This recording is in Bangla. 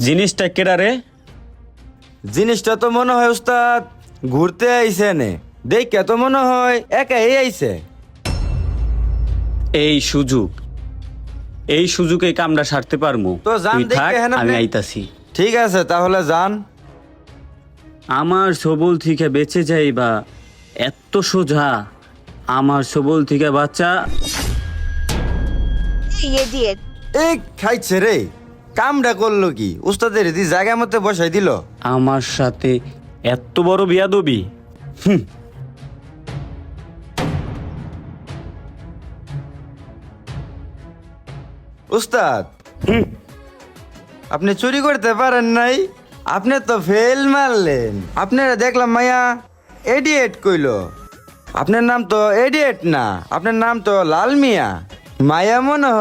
জিনিসটা কেডা রে? জিনিসটা তো মনে হয় উস্তাদ ঘুরতে আইছে নে, দেখে তো মনে হয় একাই আইছে। এই সুযোগে কামটা সারতে পারমু। তো যান তুই দেখে থাক, হেন আপনি। আমি আইতাছি। ঠিক আছে তাহলে যান। আমার সবল থেকে বেঁচে যাইবা এত সোজা? আমার সবল থেকে বাচ্চা ইডিয়েট। এই খাইছে রে, কামটা করলো কি? উস্তাদের দি জায়গা মতো বসাই দিল। আমার সাথে এত বড় বিয়াদবি? উস্তাদ আপনি চুরি করতে পারেন নাই, আপনি তো ফেল মারলেন। আপনারা দেখলাম মাইয়া এডিয়েট কইলো। আপনার নাম তো এডিয়েট না, আপনার নাম তো লাল মিয়া। মায়া মনে হয়